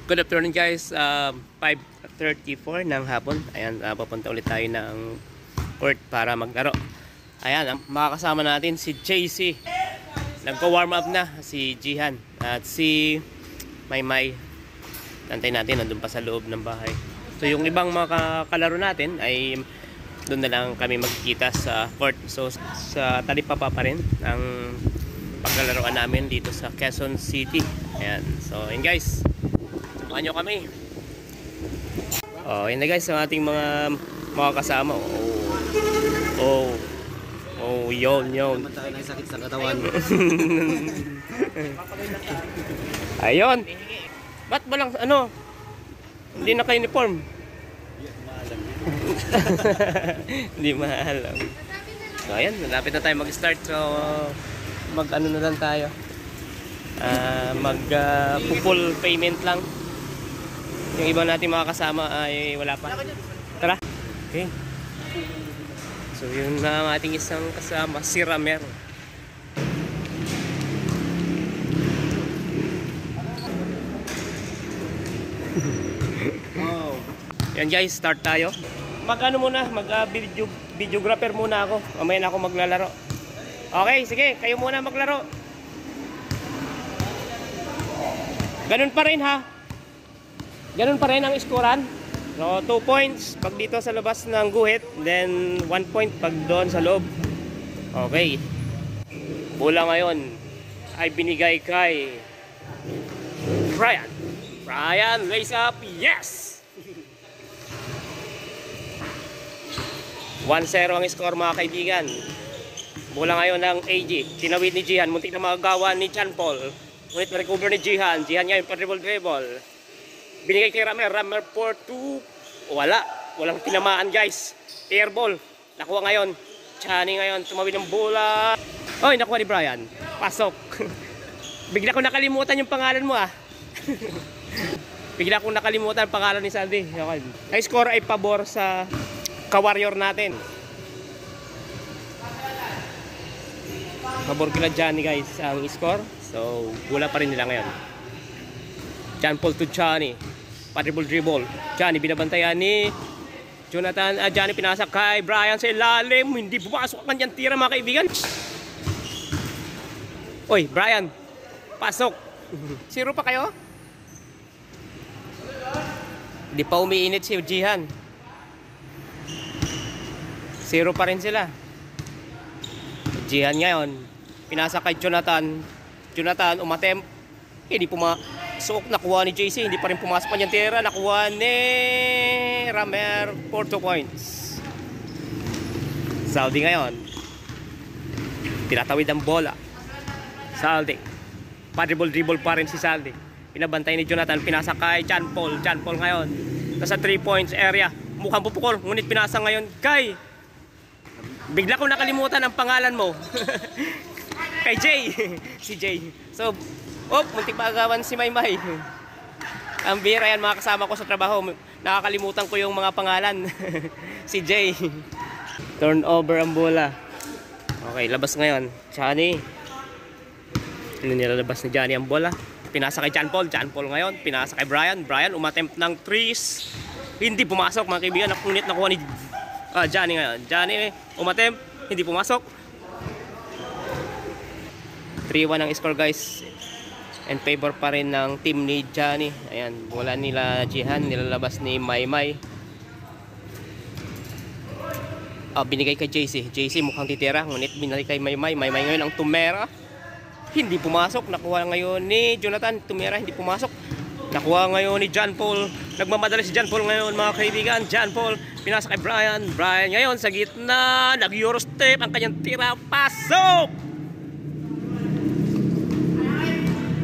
Good afternoon guys, 5:34 ng hapon. Ayan, papunta ulit tayo ng court para maglaro. Ayan, makakasama natin si JC. Nagko-warm up na si Jihan at si Maymay. Tantay natin, nandun pa sa loob ng bahay. So yung ibang mga kalaro natin ay doon na lang kami magkikita sa court. So sa Talipapa pa rin ang paglalaroan namin dito sa Quezon City. Ayan, so yun guys, samahan nyo kami. Oh, yun na guys ang ating mga kasama. Yun. Tayo ng sakit sa katawan. Ayun. Ba't ba lang, hindi naka-uniform? Hindi maalam. So ayan, malapit na tayo mag-start. So mag-ano na lang tayo. Full payment lang. Yung iba natin mga kasama ay wala pa. Tara. Okay. So yun na ang ating isang kasama, si Ramer. Oh. Yan guys, start tayo. Mag-ano muna, videographer muna ako. Mamaya na ako maglalaro. Okay, sige, kayo muna maglaro. Ganun pa rin ha. Ganun pa rin ang iskoran. So 2 points pag dito sa labas ng guhit, then 1 point pag doon sa loob. Okay. Bola ngayon ay binigay kay Brian. Brian, raise up. Yes! 1-0 ang score mga kaibigan. Bola ngayon ng AG. Tinawid ni Jihan. Muntik na magagawa ni John Paul. Ngunit na-recover ni Jihan. Jihan ngayon pa-dribble. Binigay kay Ramer. Ramer for 2. Walang tinamaan guys. Air ball. Nakuha ngayon. Chani ngayon. Tumawid ng bola. Oy, nakuha ni Brian. Pasok. Bigla ko nakalimutan yung pangalan mo ah. Bigla kong nakalimutan ang pangalan ni Sandy. Okay. Ang score ay pabor sa ka-warrior natin. Pabor kila Johnny guys ang score. So, bola pa rin nila ngayon. John Paul to Johnny. Dribble. Johnny binabantayan ni Jonathan. Johnny pinasa kay Brian sa ilalim. Hindi pumasok ang kanyang tira mga kaibigan. Oy, Brian. Pasok. 0 pa kayo? Hindi pa umiinit si Jihan. 0 pa rin sila. Jihan ngayon. Pinasa kay Jonathan. Jonathan umatempt. Hindi pumasok. Nakuha ni JC. Hindi pa rin pumasok pa niyang tira. Nakuha ni Ramer for 2 points. Saldi ngayon. Tinatawid ang bola. Saldi. Pa-dribble pa rin si Saldi. Pinabantay ni Jonathan. Pinasa kay John Paul. John Paul ngayon. Nasa 3 points area. Mukhang pupukol. Ngunit pinasa ngayon kay... Bigla ko nakalimutan ang pangalan mo. Kay Jay. Si Jay. So, muntik maagawan si Maymay. Ang bira yan mga kasama ko sa trabaho. Nakakalimutan ko yung mga pangalan. Si Jay. Turnover ang bola. Okay, labas ngayon. Johnny. Nilalabas ni Johnny ang bola. Pinasa kay John Paul. John Paul ngayon. Pinasa kay Brian. Brian umatempt ng 3. Hindi pumasok mga kaibigan. Ngunit nakuha ni Johnny ngayon. Johnny umatempt. Hindi pumasok. 3-1 ang score guys. In favor pa rin ng team ni Johnny. Ayan, bola nila Jihan, nilalabas ni Maymay. Binigay kay JC. JC mukhang titira, ngunit binalik kay Maymay. Maymay ngayon ang tumera. Hindi pumasok. Nakuha ngayon ni Jonathan. Tumera, hindi pumasok. Nakuha ngayon ni John Paul. Nagmamadali si John Paul ngayon mga kaibigan. John Paul, pinasa kay Brian. Brian ngayon sa gitna. Nag-euro step ang kanyang tira. Pasok!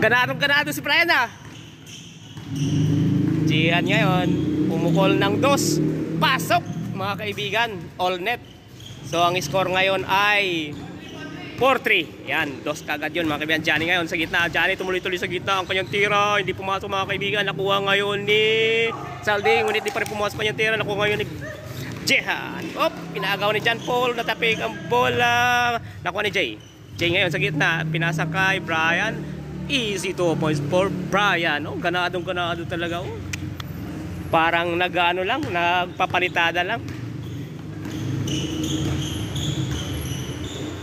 Ganado si Brian ah. Jihan ngayon pumukol ng 2. Pasok mga kaibigan. All net. So ang score ngayon ay 4-3. Yan, 2 kagad yun mga kaibigan. Johnny ngayon sa gitna. Johnny tumuloy-tuloy sa gitna ang kanyang tira. Hindi pumasok mga kaibigan. Nakuha ngayon ni Saldi. Ngunit di pa rin pumasok kanyang tira. Nakuha ngayon ni Jihan. Pinagaw ni John Paul. Natapik ang bola. Nakuha ni Jay. Jay ngayon sa gitna. Pinasa kay Brian. Easy 2 points for Brian. Oh, ganadong ganado talaga. Oh. Parang nag-ano lang, nagpapalitada lang.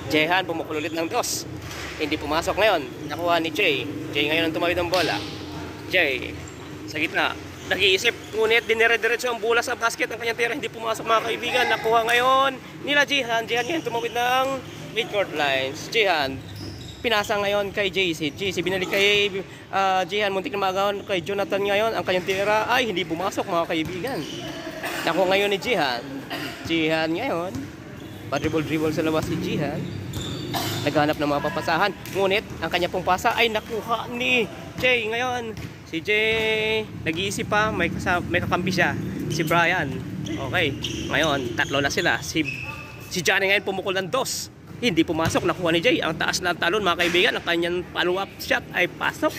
Jehan bumukol ulit ng dos. Hindi pumasok ngayon. Nakuha ni Jay. Jay ngayon ang tumawid ng bola. Jay sa gitna. Nag-iisip, ngunit dinire-diretso ang bola sa basket ang kanyang tira. Hindi pumasok mga kaibigan. Nakuha ngayon nila Jehan. Jehan ngayon tumawid ng midcourt lines. Jehan pinasa ngayon kay JC. JC binalik kay Jehan. Muntik na maagawan kay Jonathan ngayon. Ang kanyang tira ay hindi pumasok mga kaibigan. Nakuha ngayon ni Jehan. Jehan ngayon pa-dribble sa labas si Jehan. Naghanap ng mga papasahan. Ngunit ang kanya pong pasa ay nakuha ni Jay ngayon. Si Jay nag-iisip pa, may kakampi siya, si Brian. Okay, ngayon tatlo na sila. Si Johnny ngayon pumukol ng dos. Hindi pumasok, nakuha ni Jay. Ang taas ng talon mga kaibigan, ang kanyang follow-up shot ay pasok.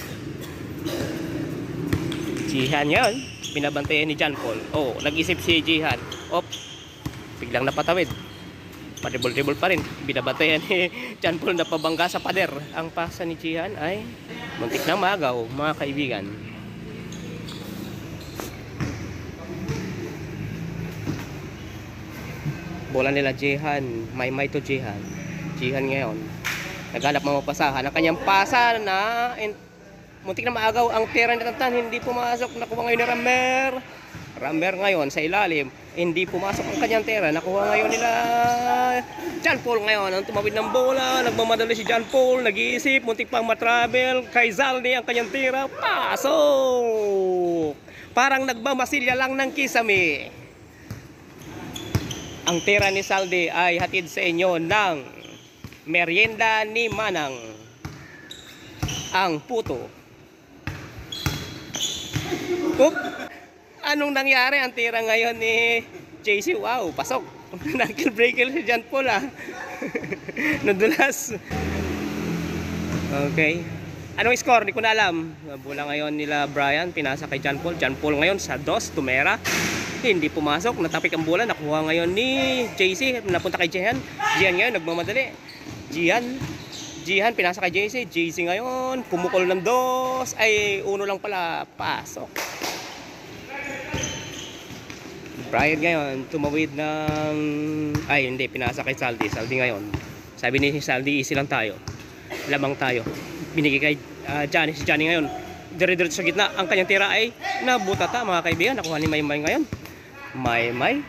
Jihan ngayon, binabantayan ni John Paul. Oh, nag-isip si Jihan. Op, biglang napatawid. Pa-dribble pa rin. Binabantayan ni John Paul na pabangga sa pader. Ang pasa ni Jihan ay muntik na magaw mga kaibigan. Bola nila Jihan, may to Jihan. Jihan ngayon naghanap mga pasahan. Ang kanyang pasa na muntik na maagaw ang tira ni Tantan. Hindi pumasok. Nakuha ngayon ni Rammer ngayon sa ilalim. Hindi pumasok ang kanyang tira. Nakuha ngayon nila John Paul ngayon. Ang tumawid ng bola. Nagmamadali si John Paul. Nag-iisip. Muntik pang matravel. Kay Zaldi ang kanyang tira. Pasok! Parang nagmamasilya lang ng kisame. Ang tira ni Zaldi ay hatid sa inyo ng merienda ni Manang. Ang puto. Oop! Anong nangyari? Ang tira ngayon ni JC. Wow, pasok. Knuckle breaker si John Paul nadulas. Okay. Anong score? Di ko na alam. Bola ngayon nila Brian. Pinasa kay John Paul. John Paul ngayon sa dos. Tumera. Hindi pumasok. Natapik ang bola. Nakuha ngayon ni JC. Napunta kay Jehan. Jehan ngayon nagmamadali. Jihan pinasa kay JC. JC ngayon pumukol ng dos. Ay, uno lang pala. Pasok. Brian ngayon tumawid ng hindi, pinasa kay Saldi. Saldi ngayon, sabi ni Saldi, easy lang tayo, lamang tayo. Binigay kay Johnny. Si Johnny ngayon dire-diretso sa gitna. Ang kanyang tira ay nabutata mga kaibigan. Nakuha ni Maymay ngayon. Maymay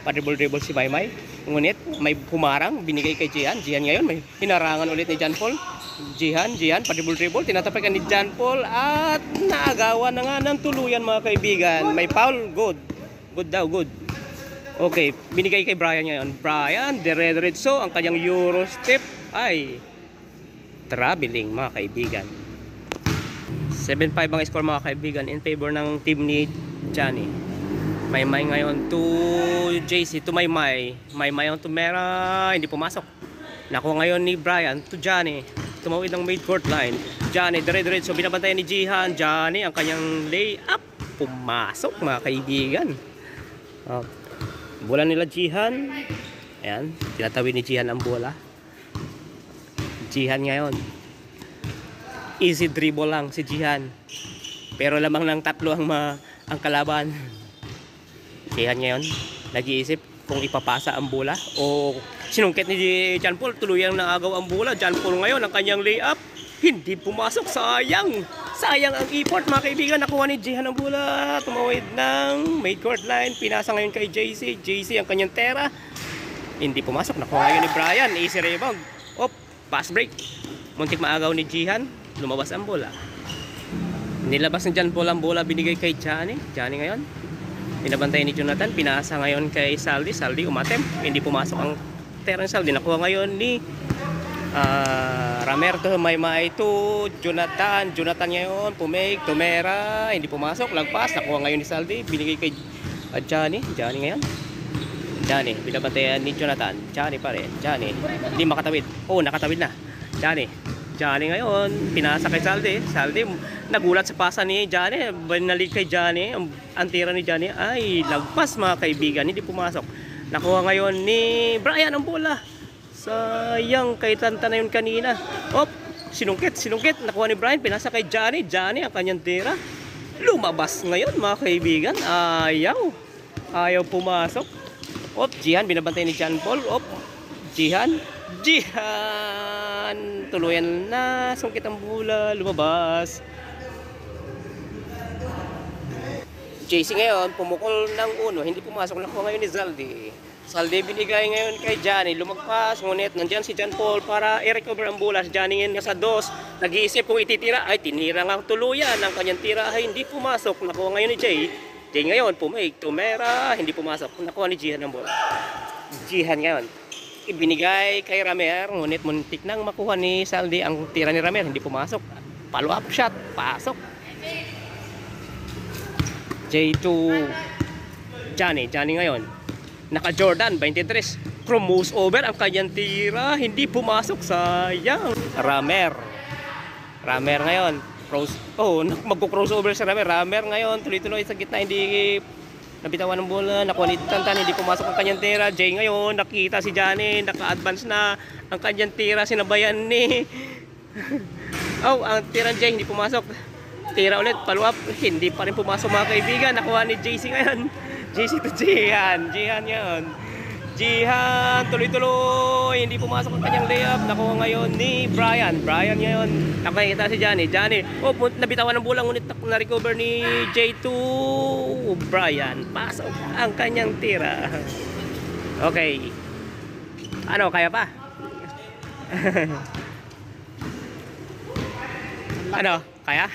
pa-dribble si Maymay. Ngunit may pumarang binigay kay Jihan. Jihan ngayon may hinarangan ulit ni John Paul. Jihan pa-dribble. Tinatapakan ni John Paul at naagawan na nga ng tuluyan mga kaibigan. May foul. Good daw. Okay, binigay kay Brian ngayon. Brian, dire-diretso. Ang kanyang Euro step ay traveling mga kaibigan. 7-5 ang score mga kaibigan in favor ng team ni Johnny. Maymay ngayon to JC, to Maymay ngayon to Mera. Hindi pumasok. Nakuha ngayon ni Brian to Johnny. Tumawid ng mid-court line. Johnny, dire-diretso. Binabantayan ni Jihan. Johnny, ang kanyang lay-up. Pumasok mga kaibigan. Bola nila Jihan. Ayan, tinatawid ni Jihan ang bola. Jihan ngayon, easy dribble lang si Jihan, pero lamang ng tatlo ang kalaban. Jihan ngayon nag-iisip kung ipapasa ang bola o sinungkit ni John Paul. Tuluyang naagaw ang bola. John Paul ngayon ang kanyang layup, hindi pumasok. Sayang ang effort mga kaibigan. Nakuha ni Jihan ang bola. Tumawid ng mid-court line. Pinasa ngayon kay JC. JC ang kanyang tera. Hindi pumasok. Nakuha ngayon ni Brian. Easy rebound. Pass break. Muntik maagaw ni Jihan. Lumabas ang bola. Nilabas ni John Paul ang bola. Binigay kay Johnny. Johnny ngayon pinabantay ni Jonathan. Pinasa ngayon kay Saldi. Saldi umatem. Hindi pumasok ang tera ni Saldi. Nakuha ngayon ni Ramerto, Maymay to Jonathan. Jonathan ngayon pumake, tumera, hindi pumasok, lagpas. Nakuha ngayon ni Saldi, binigay kay Johnny. Johnny ngayon, Johnny, binabantayan ni Jonathan. Johnny pa rin. Johnny, hindi makatawid. Nakatawid na. Johnny ngayon, pinasa kay Saldi. Saldi, nagulat sa pasa ni Johnny. Binalik kay Johnny. Ang tira ni Johnny ay lagpas mga kaibigan. Hindi pumasok. Nakuha ngayon ni Brian ang bola. Sayang, kay Tanta na yun kanina. Sinungkit. Nakuha ni Brian, pinasa kay Johnny. Johnny ang kanyang tira. Lumabas ngayon mga kaibigan. Ayaw pumasok. Jihan, binabantay ni John Paul. Jihan. Tuluyan na. Sungkit ang bola. Lumabas. JC ngayon, pumukol ng uno. Hindi pumasok. Nakuha ngayon ni Zaldi binigay ngayon kay Johnny. Lumagpas. Ngunit nandyan si John Paul para i-recover ang bola. Si Johnny ngayon sa dos. Nag-iisip kung ititira. Tinira nga tuluyan. Ang kanyang tira ay hindi pumasok. Nakuha ngayon ni Jay. Jay ngayon, tumera. Hindi pumasok. Nakuha ni Jihan ang bola. Jihan ngayon. Ibinigay kay Ramer. Ngunit muntik nang makuha ni Zaldi ang tira ni Ramer. Hindi pumasok. Follow up shot. Pasok. J2 Johnny ngayon naka Jordan 23 cross over ang kanyang tira, hindi pumasok, sayang. Ramer ngayon magko-crossover si Ramer ngayon, tuloy-tuloy sa gitna, hindi nabitawan ng bola, nakuha ni Tantan, hindi pumasok ang kanyang tira. Jay ngayon, nakita si Johnny, naka-advance na ang kanyang tira, sinabayan ni ang tira Jay, hindi pumasok. Tira ulit, follow up, hindi pa rin pumasok mga kaibigan. Nakuha ni JC ngayon. JC to Jihan ngayon. Jihan, tuloy-tuloy, hindi pumasok ang kanyang layup. Nakuha ngayon ni Brian ngayon. Nakakita si Johnny. Nabitawan ng bola, ngunit na-recover ni J2. Brian, pasok ang kanyang tira. Okay. Kaya pa? Kaya?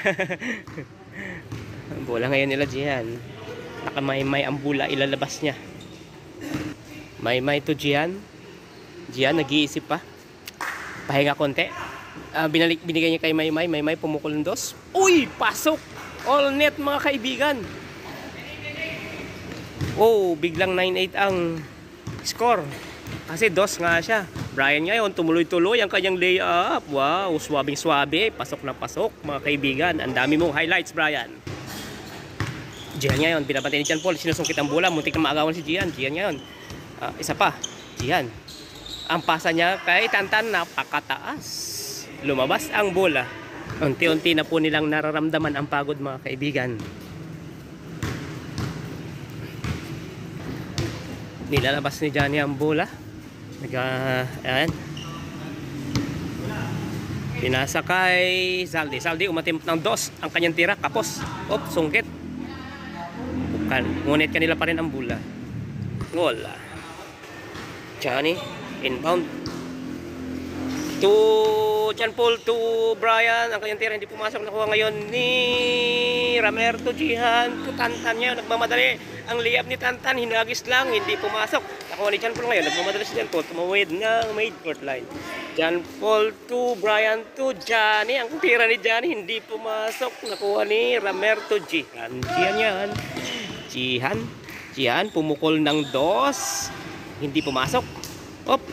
Ang bola ngayon nila Jihan. Nakamaymay ang bola, ilalabas niya. Maymay to Jihan. Jihan nag-iisip pa. Pahinga konti. Binigay niya kay Maymay. Maymay pumukol ng dos. Uy! Pasok! All net mga kaibigan. Biglang 9-8 ang score. Kasi dos nga siya. Brian ngayon, tumuloy-tuloy ang kanyang layup. Wow, swabing-swabe. Pasok na pasok, mga kaibigan. Ang dami mong highlights, Brian. Jihan ngayon, binabantay ni John Paul. Sinusungkit ang bola. Muntik na maagawan si Jihan. Jihan ngayon. Isa pa. Jihan. Ang pasa niya kay Tantan, napakataas. Lumabas ang bola. Unti-unti na po nilang nararamdaman ang pagod, mga kaibigan. Nilalabas ni Johnny ang bola. Ayan. Pinasa kay Zaldi umatimp ng dos. Ang kanyang tira, kapos. Sungkit. Ngunit kanila pa rin ang bola. Wala. Johnny, inbound. To John Paul, to Brian. Ang kanyang tira, hindi pumasok. Nakuha ngayon ni Ramer to Jihan. To Tantan niya, nagmamadali. Ang layup ni Tantan, hinagis lang, hindi pumasok. Nakuha ni John Paul ngayon, nagmamadali si John Paul. Tumawid ng mid-court line. John Paul to Brian to Johnny. Ang tira ni Johnny, hindi pumasok. Nakuha ni Ramer to Jihan. Jihan, pumukol ng dos. Hindi pumasok.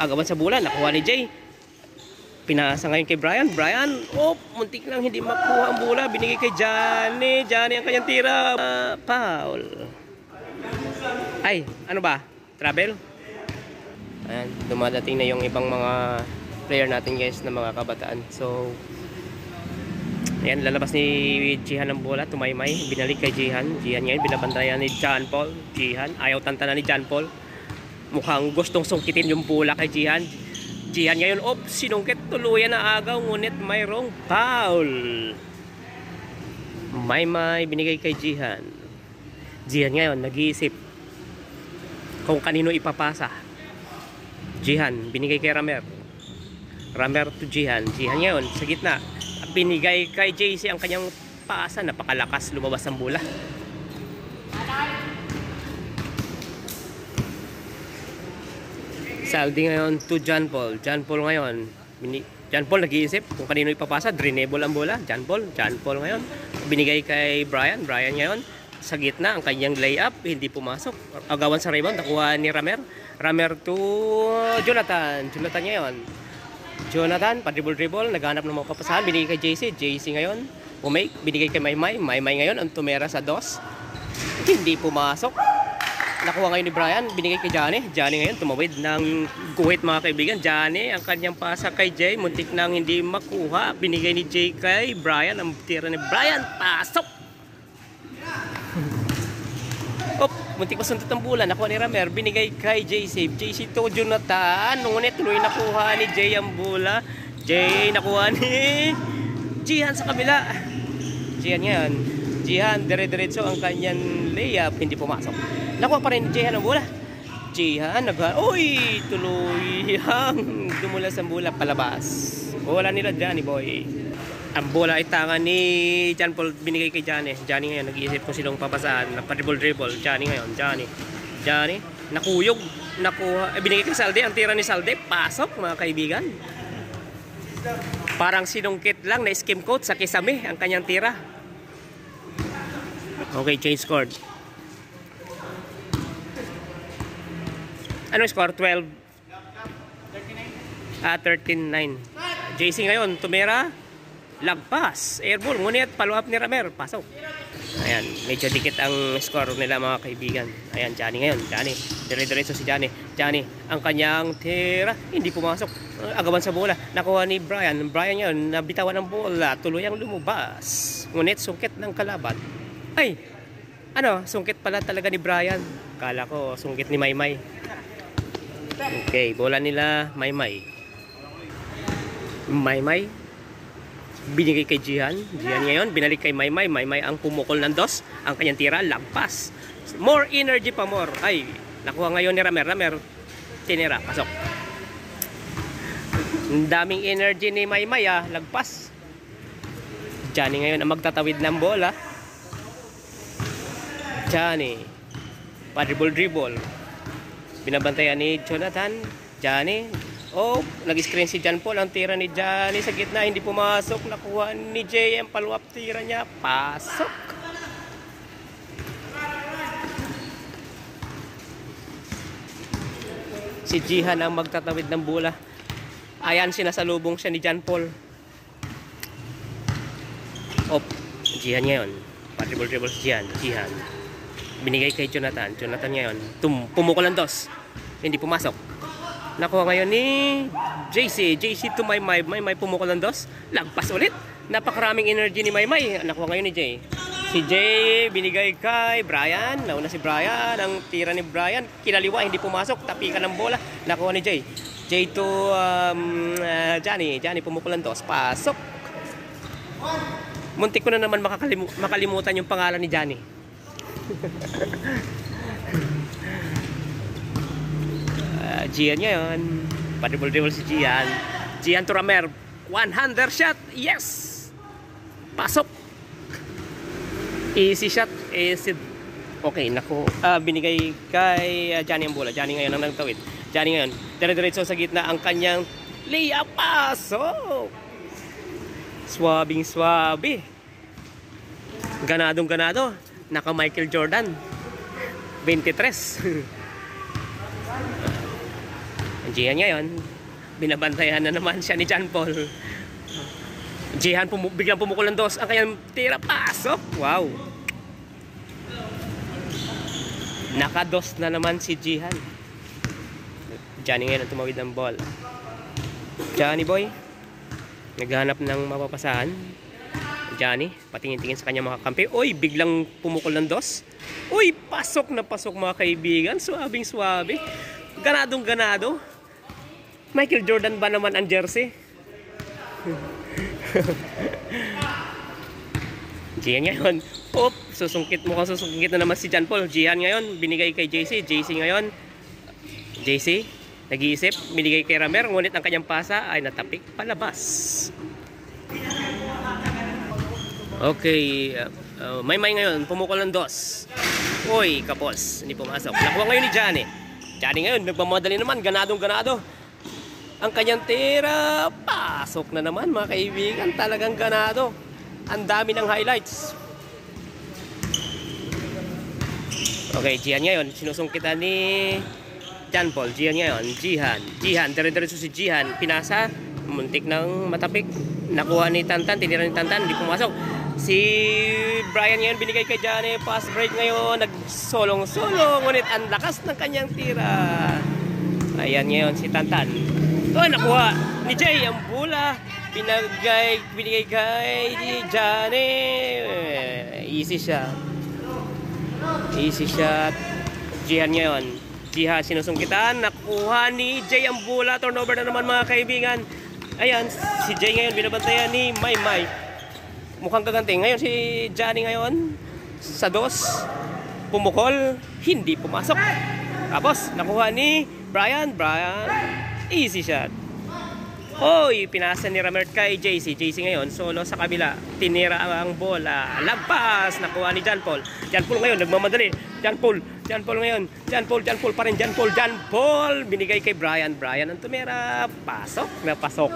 Agawan sa bola, nakuha ni Jay. Pinasa ngayon kay Brian. Muntik lang hindi makuha ang bola. Binigay kay Johnny. Ang kanyang tira. Foul. Ay, ano ba? Travel? Ayan, dumadating na yung ibang mga player natin guys na mga kabataan. So, ayan, lalabas ni Jihan ang bola. Tumaymay. Binalik kay Jihan. Jihan ngayon, binabantayan ni John Paul. Jihan, ayaw tantanan ni John Paul. Mukhang gustong sungkitin yung bola kay Jihan. Jihan ngayon, sinungkit, tuluyan na agaw, ngunit mayroong foul. Maymay, binigay kay Jihan. Jihan ngayon, nag-iisip kung kanino ipapasa. Jihan, binigay kay Ramer. Ramer to Jihan. Jihan ngayon, sa gitna. Binigay kay JC ang kanyang pasa. Napakalakas, lumabas ang bola. Zaldi ngayon to John Paul. John Paul ngayon. John Paul nag-iisip kung kanino ipapasa. Drenable ang bola. John Paul ngayon. Binigay kay Brian. Brian ngayon. Sa gitna, ang kanyang layup. Hindi pumasok. Agawan sa rebound. Nakuha ni Ramer. Ramer to Jonathan. Jonathan ngayon. Jonathan, pa-dribble. Naghanap ng mga papasahan. Binigay kay JC. JC ngayon. Binigay kay Maymay. Maymay ngayon. Ang tumera sa dos. Hindi pumasok. Nakuha ngayon ni Brian, binigay kay Johnny. Johnny ngayon tumawid ng guhit mga kaibigan. Johnny, ang kanyang pasa kay Jay, muntik nang hindi makuha. Binigay ni Jay kay Brian, ang tira ni Brian, pasok! Op, muntik masundot ang bola. Nakuha ni Ramer, binigay kay JC. JC to Jonathan, ngunit tuloy nakuha ni Jay ang bola. Jay nakuha ni Jihan sa kabila. Jihan ngayon. Jihan, dire-diretso ang kanyang layup, hindi pumasok. Nakuha pa rin ni Jihan ang bola. Jihan, uy, tuloy ang dumulas ang bola palabas. Bola nila Johnny boy. Ang bola ay tanga ni John Paul, binigay kay Johnny. Johnny ngayon, nag-iisip kung sinong papasahan. Dribble. Johnny ngayon, Johnny, nakuyog. Nakuha, binigay kay Salde. Ang tira ni Salde, pasok mga kaibigan. Parang sinungkit lang na skim coat sa Kisame ang kanyang tira. Okay, change scored. Ano score? 12? 13-9. JC ngayon, tumira. Lagpas. Airball. Ngunit follow up ni Ramer. Pasok. Ayan. Medyo dikit ang score nila mga kaibigan. Ayan, Johnny ngayon. Johnny. Dire-diretso si Johnny. Johnny. Ang kanyang tira. Hindi pumasok. Agawan sa bola. Nakuha ni Brian. Brian ngayon. Nabitawan ng bola. Tuluyang lumabas. Ngunit sungkit ng kalaban. Ay! Ano? Sungkit pala talaga ni Brian. Kala ko sungkit ni Maymay. Okay. Bola nila Maymay. Maymay. Binigay kay Jihan. Jihan ngayon, binalik kay Maymay. Maymay ang pumukol ng dos. Ang kanyang tira, lampas. More energy pa more. Ay, nakuha ngayon ni Ramer. Ramer, tinira, pasok. Ang daming energy ni Maymay lagpas. Johnny ngayon ang magtatawid ng bola. Johnny. Pa-dribble. Binabantayan ni Jonathan. Johnny. Oh, nag-screen si John Paul. Ang tira ni Johnny sa gitna, hindi pumasok. Nakuha ni JM, follow-up tira niya. Pasok. Si Jihan ang magtatawid ng bola. Ayan, sinasalubong siya ni John Paul. Op, Jihan ngayon. Pa-dribble si Jihan. Binigay kay Jonathan. Jonathan ngayon. Pumukol ang dos. Hindi pumasok. Nakuha ngayon ni JC. JC to Maymay. Maymay pumukol ng dos. Lagpas ulit. Napakaraming energy ni Maymay. Nakuha ngayon ni Jay. Si Jay binigay kay Brian. Nauna si Brian. Ang tira ni Brian. Kinaliwa. Hindi pumasok. Tapikan ng bola. Nakuha ni Jay. Jay to Johnny. Johnny pumukol ng dos. Pasok. Muntik ko na naman makalimutan yung pangalan ni Johnny. Jihan ngayon. Pa-dribble si Jihan. Jihan to Ramer. One-hander shot. Yes! Pasok. Easy shot. Easy. Okay, naku. Binigay kay Johnny ang bola. Johnny ngayon ang nagtawid. Johnny ngayon. Dire-diretso sa gitna ang kanyang layup. Pasok! Swabing-swabe. Ganadong-ganado. Naka Michael Jordan. 23. Jihan ngayon, binabantayan na naman siya ni John Paul. Jihan biglang pumukol ng dos. Ang kanyang tira, pasok. Wow. Nakados na naman si Jihan. Johnny ngayon ang tumawid ng ball. Johnny boy, naghahanap ng mapapasahan. Johnny, patingin-tingin sa kanya mga kampi. Uy, biglang pumukol ng dos. Uy, pasok na pasok mga kaibigan. Suabing-suabe. Ganadong-ganado. Michael Jordan ba naman ang jersey? Jihan ngayon. Oop, susungkit na naman si John Paul. Jihan ngayon, binigay kay JC. JC ngayon. JC, nag-iisip, binigay kay Ramer. Ngunit ang kanyang pasa ay natapik palabas. Okay, Maymay ngayon, pumukol ng dos. Uy, kapos, hindi pumasok. Nakuha ngayon ni Johnny. Johnny ngayon, nagmamadali naman, ganadong-ganado. Ang kanyang tira, pasok na naman mga kaibigan. Talagang ganado. Ang dami ng highlights. Okay, Jihan ngayon, sinusungkitan ni John Paul. Jihan ngayon, Jihan, dire-diretso si Jihan. Pinasa, muntik ng matapik. Nakuha ni Tantan, tinira ni Tantan, hindi pumasok. Si Brian ngayon binigay kay Johnny, fast break ngayon, nagsolong-solong, ngunit ang lakas ng kanyang tira. Ayan ngayon si Tantan. Oh, nakuha ni Jay ang bola. Binigay kay Johnny. Easy shot. Easy shot. Jihan ngayon. Jihan sinusungkitan. Nakuha ni Jay ang bola. Turnover na naman mga kaibigan. Ayan, si Jay ngayon binabantayan ni Maymay. Mukhang gaganti. Ngayon si Johnny ngayon sa dos. Pumukol. Hindi pumasok. Tapos nakuha ni Brian. Easy shot. Oy, pinasa ni Ramer kay JC. JC ngayon, solo sa kabila. Tinira ang bola. Lagpas. Nakuha ni John Paul. John Paul ngayon, nagmamadali. John Paul ngayon. John Paul pa rin. John Paul. Binigay kay Brian. Brian ang tumira. Pasok na pasok.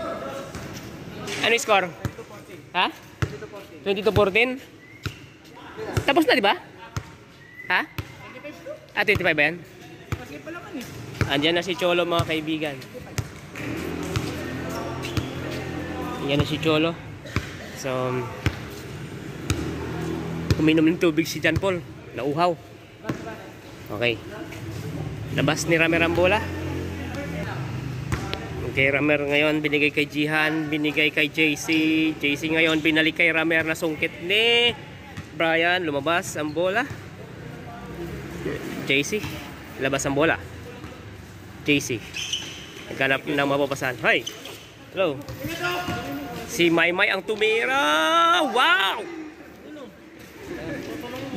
Ano yung score? Ha? 22-14? Tapos na, di ba? Ha? 25 ba yan? Andiyan na si Cholo mga kaibigan. Yan na si Cholo. So, uminom ng tubig si John Paul. Nauhaw. Okay. Labas ni Ramer ang bola. Okay, Ramer ngayon binigay kay Jihan, binigay kay JC. JC ngayon binalik kay Ramer na sungkit ni Brian. Lumabas ang bola. JC, labas ang bola. JC. Naghanap ng mapapasahan. Hi! Hello. Si Maymay ang tumira. Wow!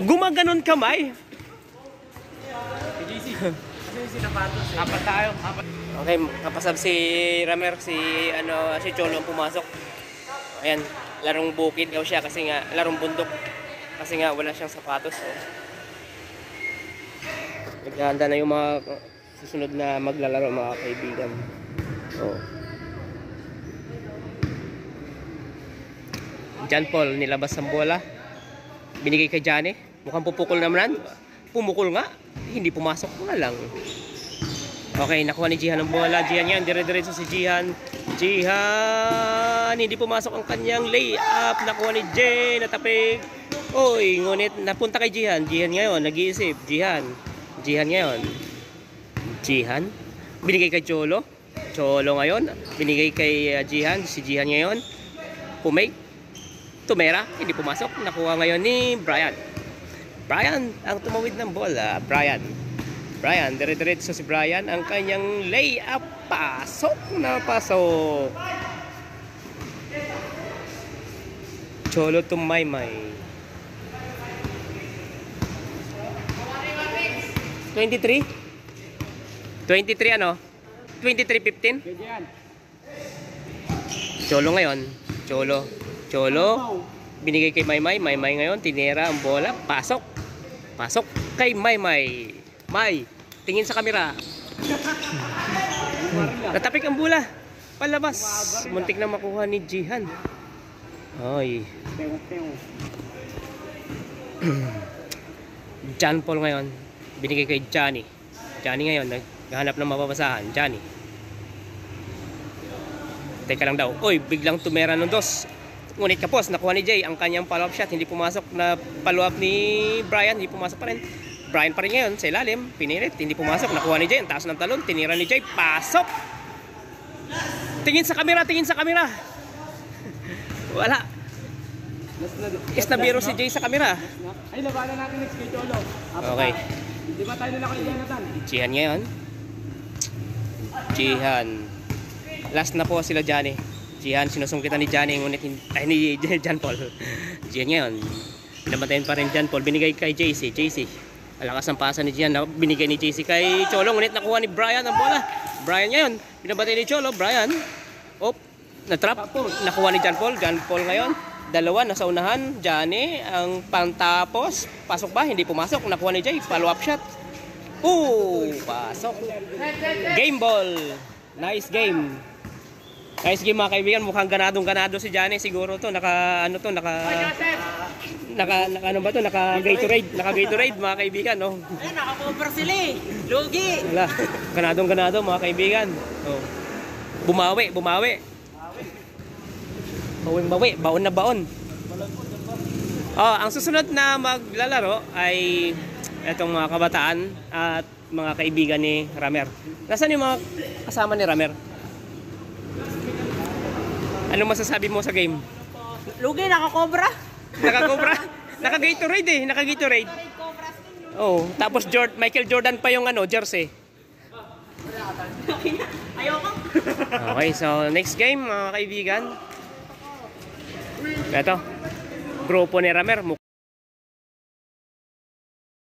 Gumaganon kamay. Apat tayo. Okay, kapasab si Ramer, si Cholo ang pumasok. Ayan, larong bukid daw siya kasi nga larong bundok. Kasi nga wala siyang sapatos. So. Naghahanda na yung mga susunod na maglalaro mga kaibigan. Oh. John Paul nilabas ang bola. Binigay kay Johnny. Mukhang pupukol naman. Pumukol nga. Hindi pumasok nga lang. Okay, nakuha ni Jihan ang bola. Jihan yan. Dire-diretso si Jihan. Jihan. Hindi pumasok ang kanyang layup. Nakuha ni Jay. Natapig. Oy, ngunit napunta kay Jihan. Jihan ngayon. Nag-iisip. Jihan ngayon. Jihan. Binigay kay Cholo. Cholo ngayon. Binigay kay Jihan. Si Jihan ngayon. Tumera, hindi pumasok. Nakuha ngayon ni Brian. Brian ang tumawid ng bola. Brian, dire-diretso si Brian. Ang kanyang layup. Pasok na pasok. Cholo to Maymay. 23? 23 ano? 23-15? Cholo ngayon. Cholo, binigay kay Maymay. Maymay ngayon, tinira ang bola. Pasok kay Maymay. May, tingin sa kamera. Natapik ang bola. Palabas. Muntik na makuha ni Jihan. Ay. John Paul ngayon, binigay kay Johnny. Johnny ngayon, naghahanap ng mababasahan. Johnny. Teka lang daw. Oy, biglang tumera ng dos. Ngunit kapos, nakuha ni Jay ang kanyang follow-up shot. Hindi pumasok na follow-up ni Brian. Hindi pumasok pa rin. Brian pa rin ngayon sa ilalim. Pinilit. Hindi pumasok. Nakuha ni Jay. Ang taas ng talon. Tinira ni Jay. Pasok! Tingin sa kamera. Wala. Isnabiro si Jay sa kamera. Ay, labanan natin next kay Cholo. Okay. Di ba tayo nila kay Jonathan? Jihan ngayon. Jihan. Last na po sila Johnny. Jihan, sinusungkitan ni Johnny, ngunit ni John Paul. Jihan ngayon, binabantayan pa rin John Paul. Binigay kay JC. Alakas ang pasa ni Jihan. Binigay ni JC kay Cholo, ngunit nakuha ni Brian ang bola. Brian ngayon, binabantayan ni Cholo. Brian, natrap. Nakuha ni John Paul. John Paul ngayon, dalawa, nasa unahan. Johnny, ang pantapos. Pasok ba? Hindi pumasok. Nakuha ni Jay, follow-up shot. Pasok. Game ball. Nice game. Nice game mga kaibigan, mukhang ganadong-ganado si Johnny siguro to, naka Gatorade mga kaibigan, no. Ayun, naka-cover sila eh. Lugi. Wala. Ganadong-ganado mga kaibigan. Oh. Bumawi. Baon na baon. Oh, ang susunod na maglalaro ay itong mga kabataan at mga kaibigan ni Ramer. Nasaan yung mga kasama ni Ramer? Ano masasabi mo sa game? Lugi, nakakobra. Naka-Cobra? Naka-Gatorade eh, naka-Gatorade. Oh, tapos Michael Jordan pa yung jersey. Ayoko. Okay, so next game mga kaibigan. Ito, grupo ni Ramer.